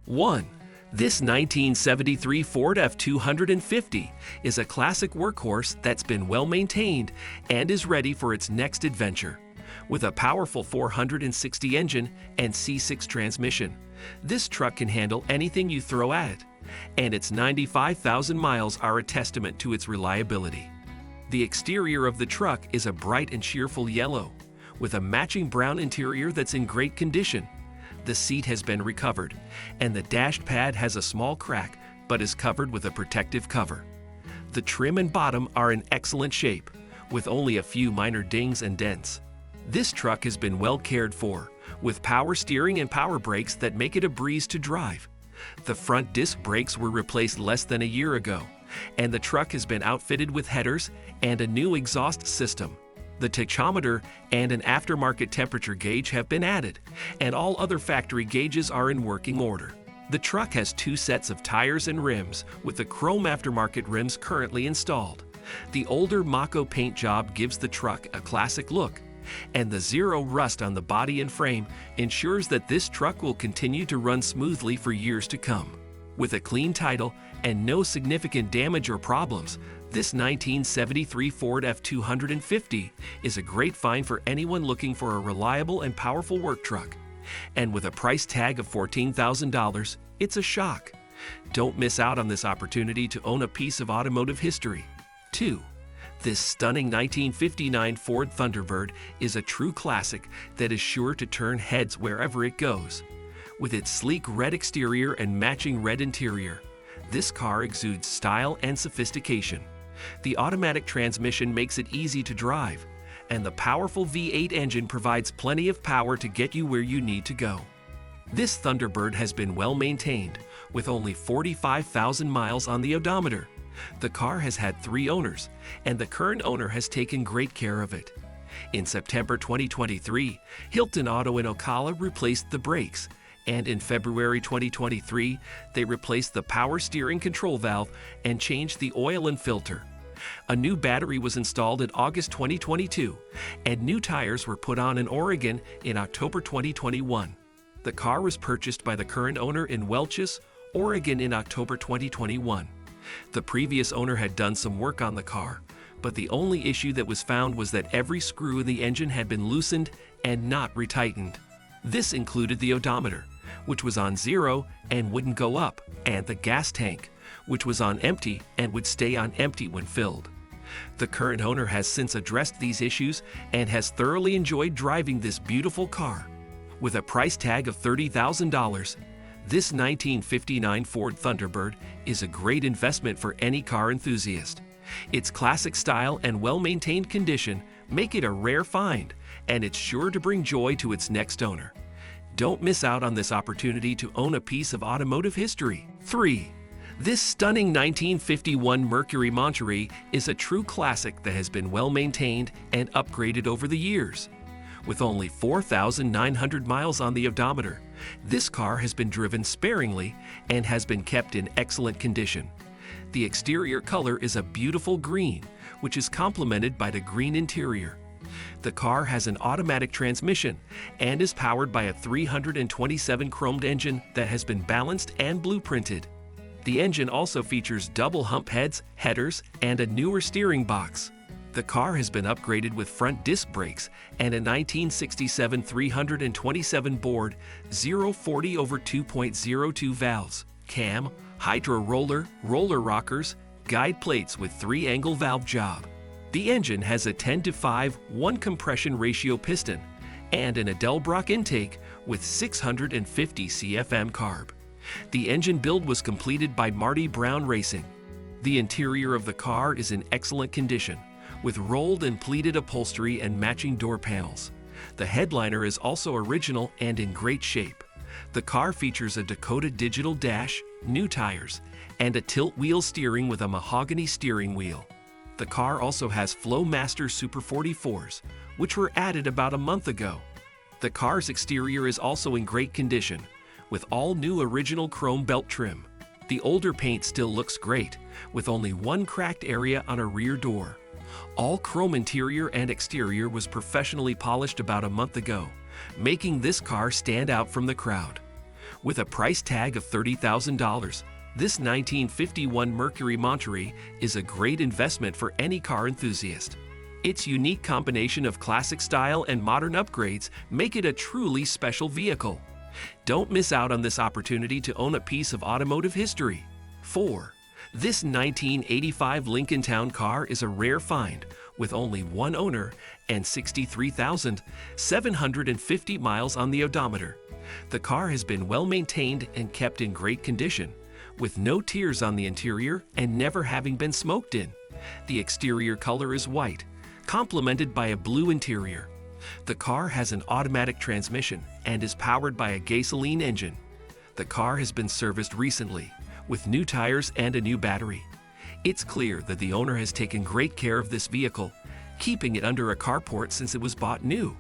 1. This 1973 Ford F250 is a classic workhorse that's been well maintained and is ready for its next adventure. With a powerful 460 engine and C6 transmission, this truck can handle anything you throw at it, and its 95,000 miles are a testament to its reliability. The exterior of the truck is a bright and cheerful yellow, with a matching brown interior that's in great condition. The seat has been recovered, and the dash pad has a small crack but is covered with a protective cover. The trim and bottom are in excellent shape, with only a few minor dings and dents. This truck has been well cared for, with power steering and power brakes that make it a breeze to drive. The front disc brakes were replaced less than a year ago, and the truck has been outfitted with headers and a new exhaust system. The tachometer and an aftermarket temperature gauge have been added, and all other factory gauges are in working order. The truck has 2 sets of tires and rims, with the chrome aftermarket rims currently installed. The older Mako paint job gives the truck a classic look, and the zero rust on the body and frame ensures that this truck will continue to run smoothly for years to come. With a clean title and no significant damage or problems, this 1973 Ford F250 is a great find for anyone looking for a reliable and powerful work truck. And with a price tag of $14,000, it's a shock. Don't miss out on this opportunity to own a piece of automotive history. 2. This stunning 1959 Ford Thunderbird is a true classic that is sure to turn heads wherever it goes. With its sleek red exterior and matching red interior, this car exudes style and sophistication. The automatic transmission makes it easy to drive, and the powerful V8 engine provides plenty of power to get you where you need to go. This Thunderbird has been well maintained, with only 45,000 miles on the odometer. The car has had 3 owners, and the current owner has taken great care of it. In September 2023, Hilton Auto in Ocala replaced the brakes, and in February 2023, they replaced the power steering control valve and changed the oil and filter. A new battery was installed in August 2022, and new tires were put on in Oregon in October 2021. The car was purchased by the current owner in Welch's, Oregon in October 2021. The previous owner had done some work on the car, but the only issue that was found was that every screw in the engine had been loosened and not retightened. This included the odometer, which was on 0 and wouldn't go up, and the gas tank, which was on empty and would stay on empty when filled. The current owner has since addressed these issues and has thoroughly enjoyed driving this beautiful car. With a price tag of $30,000, this 1959 Ford Thunderbird is a great investment for any car enthusiast. Its classic style and well-maintained condition make it a rare find, and it's sure to bring joy to its next owner. Don't miss out on this opportunity to own a piece of automotive history. 3. This stunning 1951 Mercury Monterey is a true classic that has been well maintained and upgraded over the years. With only 4,900 miles on the odometer, this car has been driven sparingly and has been kept in excellent condition. The exterior color is a beautiful green, which is complemented by the green interior. The car has an automatic transmission and is powered by a 327 chromed engine that has been balanced and blueprinted. The engine also features double hump heads, headers, and a newer steering box. The car has been upgraded with front disc brakes and a 1967 327 board 040 over 2.02 valves, cam, hydro roller, roller rockers, guide plates with 3-angle valve job. The engine has a 10:5 1 compression ratio piston and an Edelbrock intake with 650 CFM carb. The engine build was completed by Marty Brown Racing. The interior of the car is in excellent condition, with rolled and pleated upholstery and matching door panels. The headliner is also original and in great shape. The car features a Dakota digital dash, new tires, and a tilt wheel steering with a mahogany steering wheel. The car also has Flowmaster Super 44s, which were added about a month ago. The car's exterior is also in great condition, with all new original chrome belt trim. The older paint still looks great, with only one cracked area on a rear door. All chrome interior and exterior was professionally polished about a month ago, making this car stand out from the crowd. With a price tag of $30,000, this 1951 Mercury Monterey is a great investment for any car enthusiast. Its unique combination of classic style and modern upgrades make it a truly special vehicle. Don't miss out on this opportunity to own a piece of automotive history. 4. This 1985 Lincoln Town car is a rare find with only one owner and 63,750 miles on the odometer. The car has been well maintained and kept in great condition, with no tears on the interior and never having been smoked in. The exterior color is white, complemented by a blue interior. The car has an automatic transmission and is powered by a gasoline engine. The car has been serviced recently, with new tires and a new battery. It's clear that the owner has taken great care of this vehicle, keeping it under a carport since it was bought new.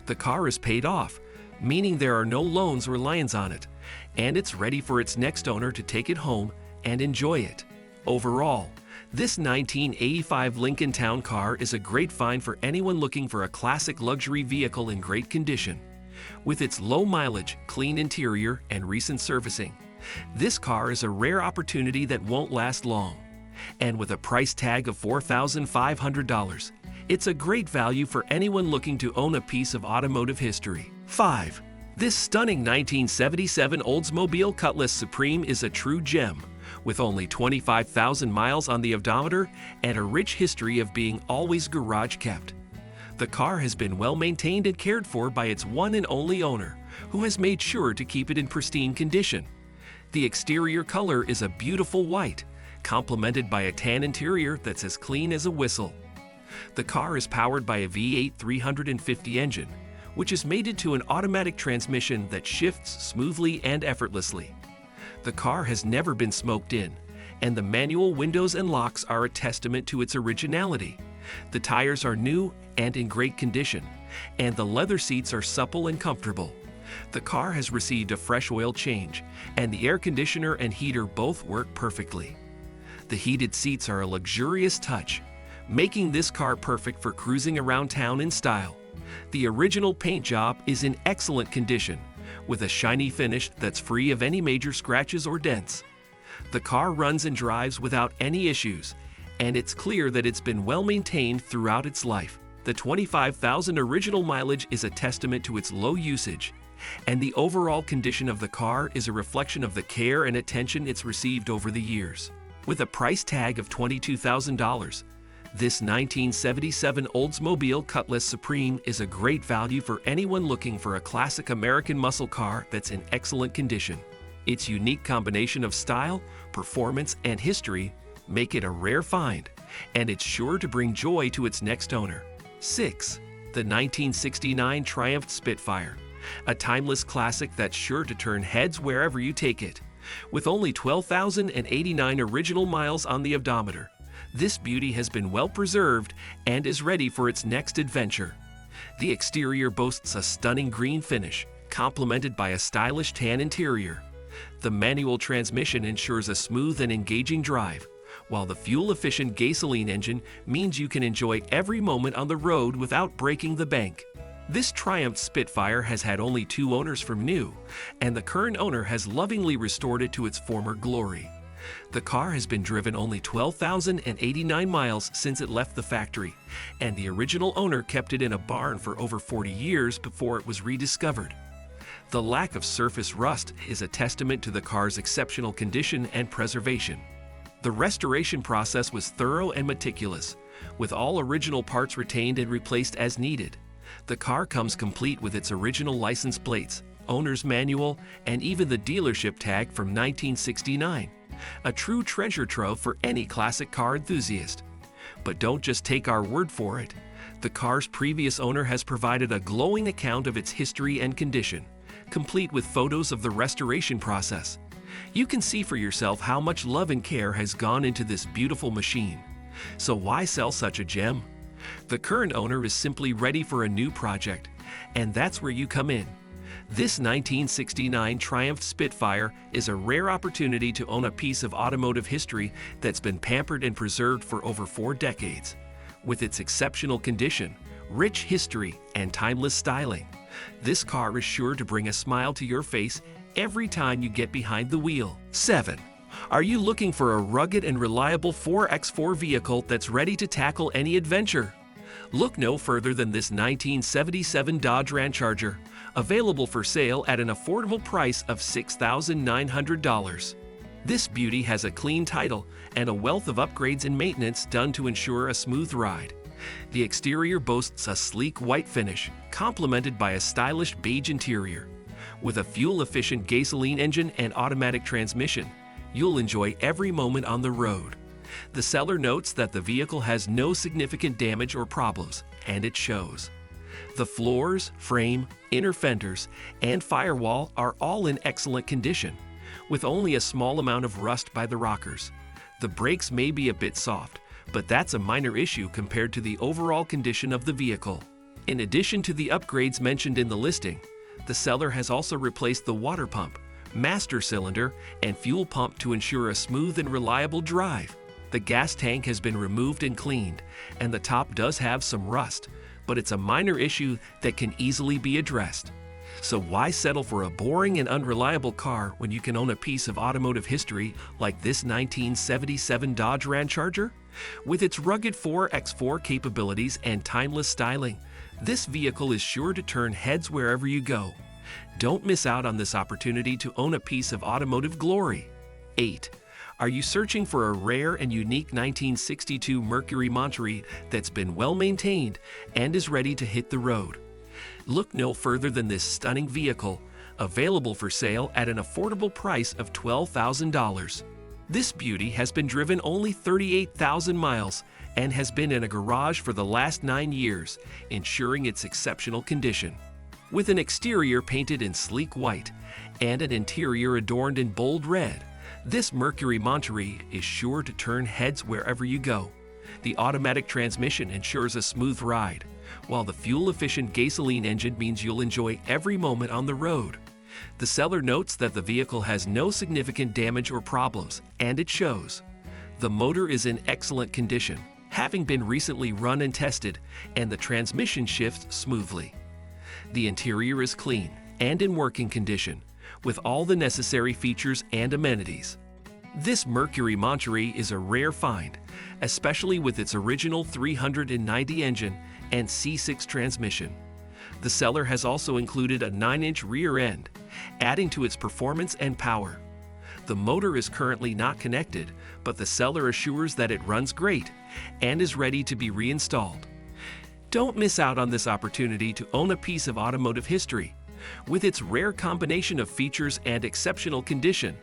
The car is paid off, meaning there are no loans or liens on it, and it's ready for its next owner to take it home and enjoy it. Overall, this 1985 Lincoln Town car is a great find for anyone looking for a classic luxury vehicle in great condition. With its low mileage, clean interior, and recent servicing, this car is a rare opportunity that won't last long. And with a price tag of $4,500, it's a great value for anyone looking to own a piece of automotive history. 5. This stunning 1977 Oldsmobile Cutlass Supreme is a true gem, with only 25,000 miles on the odometer and a rich history of being always garage kept. The car has been well maintained and cared for by its one and only owner, who has made sure to keep it in pristine condition. The exterior color is a beautiful white, complemented by a tan interior that's as clean as a whistle. The car is powered by a V8 350 engine, which is mated to an automatic transmission that shifts smoothly and effortlessly. The car has never been smoked in, and the manual windows and locks are a testament to its originality. The tires are new and in great condition, and the leather seats are supple and comfortable. The car has received a fresh oil change, and the air conditioner and heater both work perfectly. The heated seats are a luxurious touch, making this car perfect for cruising around town in style. The original paint job is in excellent condition, with a shiny finish that's free of any major scratches or dents. The car runs and drives without any issues, and it's clear that it's been well maintained throughout its life. The 25,000 original mileage is a testament to its low usage, and the overall condition of the car is a reflection of the care and attention it's received over the years. With a price tag of $22,000, this 1977 Oldsmobile Cutlass Supreme is a great value for anyone looking for a classic American muscle car that's in excellent condition. Its unique combination of style, performance, and history make it a rare find, and it's sure to bring joy to its next owner. 6. The 1969 Triumph Spitfire, a timeless classic that's sure to turn heads wherever you take it. With only 12,089 original miles on the odometer, this beauty has been well preserved and is ready for its next adventure. The exterior boasts a stunning green finish, complemented by a stylish tan interior. The manual transmission ensures a smooth and engaging drive, while the fuel-efficient gasoline engine means you can enjoy every moment on the road without breaking the bank. This Triumph Spitfire has had only 2 owners from new, and the current owner has lovingly restored it to its former glory. The car has been driven only 12,089 miles since it left the factory, and the original owner kept it in a barn for over 40 years before it was rediscovered. The lack of surface rust is a testament to the car's exceptional condition and preservation. The restoration process was thorough and meticulous, with all original parts retained and replaced as needed. The car comes complete with its original license plates, owner's manual, and even the dealership tag from 1969. A true treasure trove for any classic car enthusiast. But don't just take our word for it. The car's previous owner has provided a glowing account of its history and condition, complete with photos of the restoration process. You can see for yourself how much love and care has gone into this beautiful machine. So why sell such a gem? The current owner is simply ready for a new project, and that's where you come in. This 1969 Triumph Spitfire is a rare opportunity to own a piece of automotive history that's been pampered and preserved for over 4 decades. With its exceptional condition, rich history, and timeless styling, this car is sure to bring a smile to your face every time you get behind the wheel. 7. Are you looking for a rugged and reliable 4x4 vehicle that's ready to tackle any adventure? Look no further than this 1977 Dodge Ramcharger, available for sale at an affordable price of $6,900. This beauty has a clean title and a wealth of upgrades and maintenance done to ensure a smooth ride. The exterior boasts a sleek white finish, complemented by a stylish beige interior. With a fuel-efficient gasoline engine and automatic transmission, you'll enjoy every moment on the road. The seller notes that the vehicle has no significant damage or problems, and it shows. The floors, frame, inner fenders, and firewall are all in excellent condition, with only a small amount of rust by the rockers. The brakes may be a bit soft, but that's a minor issue compared to the overall condition of the vehicle. In addition to the upgrades mentioned in the listing, the seller has also replaced the water pump, master cylinder, and fuel pump to ensure a smooth and reliable drive. The gas tank has been removed and cleaned, and the top does have some rust, but it's a minor issue that can easily be addressed. So why settle for a boring and unreliable car when you can own a piece of automotive history like this 1977 Dodge Ramcharger? With its rugged 4x4 capabilities and timeless styling, this vehicle is sure to turn heads wherever you go. Don't miss out on this opportunity to own a piece of automotive glory. 8. Are you searching for a rare and unique 1962 Mercury Monterey that's been well maintained and is ready to hit the road? Look no further than this stunning vehicle, available for sale at an affordable price of $12,000. This beauty has been driven only 38,000 miles and has been in a garage for the last 9 years, ensuring its exceptional condition. With an exterior painted in sleek white and an interior adorned in bold red, this Mercury Monterey is sure to turn heads wherever you go. The automatic transmission ensures a smooth ride, while the fuel-efficient gasoline engine means you'll enjoy every moment on the road. The seller notes that the vehicle has no significant damage or problems, and it shows. The motor is in excellent condition, having been recently run and tested, and the transmission shifts smoothly. The interior is clean and in working condition, with all the necessary features and amenities. This Mercury Monterey is a rare find, especially with its original 390 engine and C6 transmission. The seller has also included a 9-inch rear end, adding to its performance and power. The motor is currently not connected, but the seller assures that it runs great and is ready to be reinstalled. Don't miss out on this opportunity to own a piece of automotive history. With its rare combination of features and exceptional condition,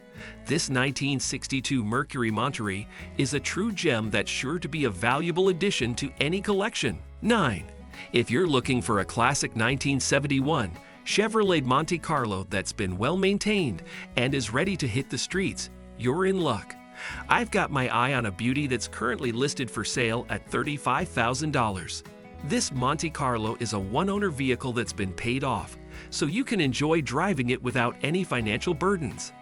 this 1962 Mercury Monterey is a true gem that's sure to be a valuable addition to any collection. 9. If you're looking for a classic 1971 Chevrolet Monte Carlo that's been well maintained and is ready to hit the streets, you're in luck. I've got my eye on a beauty that's currently listed for sale at $35,000. This Monte Carlo is a one-owner vehicle that's been paid off, so you can enjoy driving it without any financial burdens.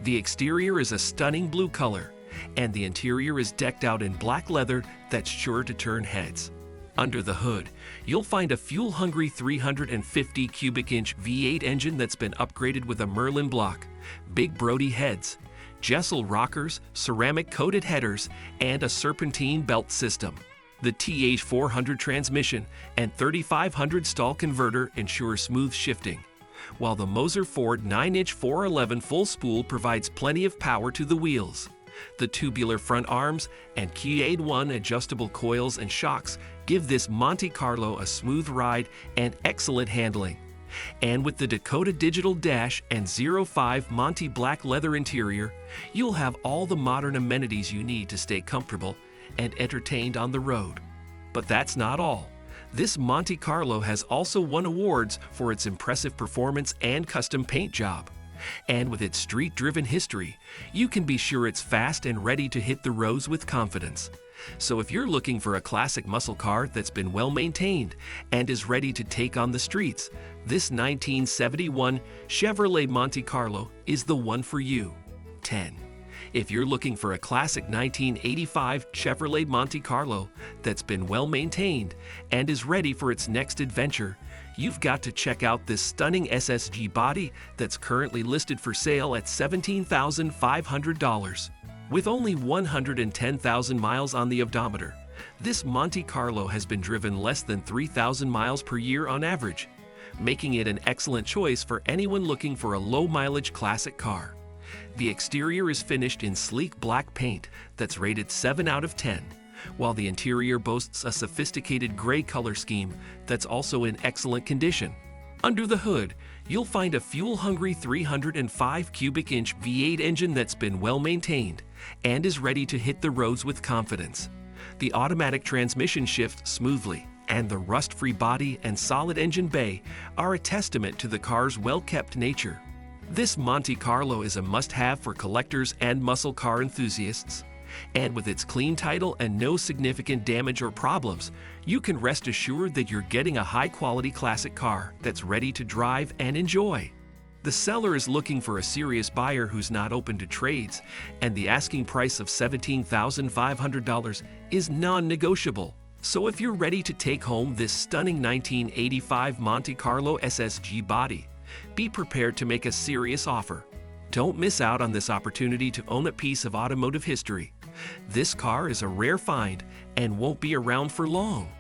The exterior is a stunning blue color, and the interior is decked out in black leather that's sure to turn heads. Under the hood, you'll find a fuel-hungry 350 cubic inch V8 engine that's been upgraded with a Merlin block, big Brody heads, Jessel rockers, ceramic-coated headers, and a serpentine belt system. The TH400 transmission and 3500 stall converter ensure smooth shifting, while the Moser Ford 9-inch 411 full spool provides plenty of power to the wheels. The tubular front arms and Keyade 1 adjustable coils and shocks give this Monte Carlo a smooth ride and excellent handling. And with the Dakota digital dash and 05 Monte black leather interior, you'll have all the modern amenities you need to stay comfortable and entertained on the road. But that's not all. This Monte Carlo has also won awards for its impressive performance and custom paint job. And with its street-driven history, you can be sure it's fast and ready to hit the roads with confidence. So if you're looking for a classic muscle car that's been well maintained and is ready to take on the streets, this 1971 Chevrolet Monte Carlo is the one for you. 10. If you're looking for a classic 1985 Chevrolet Monte Carlo that's been well maintained and is ready for its next adventure, you've got to check out this stunning SSG body that's currently listed for sale at $17,500. With only 110,000 miles on the odometer, this Monte Carlo has been driven less than 3,000 miles per year on average, making it an excellent choice for anyone looking for a low-mileage classic car. The exterior is finished in sleek black paint that's rated 7 out of 10, while the interior boasts a sophisticated gray color scheme that's also in excellent condition. Under the hood, you'll find a fuel-hungry 305 cubic inch V8 engine that's been well maintained and is ready to hit the roads with confidence. The automatic transmission shifts smoothly, and the rust-free body and solid engine bay are a testament to the car's well-kept nature. This Monte Carlo is a must-have for collectors and muscle car enthusiasts. And with its clean title and no significant damage or problems, you can rest assured that you're getting a high-quality classic car that's ready to drive and enjoy. The seller is looking for a serious buyer who's not open to trades, and the asking price of $17,500 is non-negotiable. So if you're ready to take home this stunning 1985 Monte Carlo SSG body, be prepared to make a serious offer. Don't miss out on this opportunity to own a piece of automotive history. This car is a rare find and won't be around for long.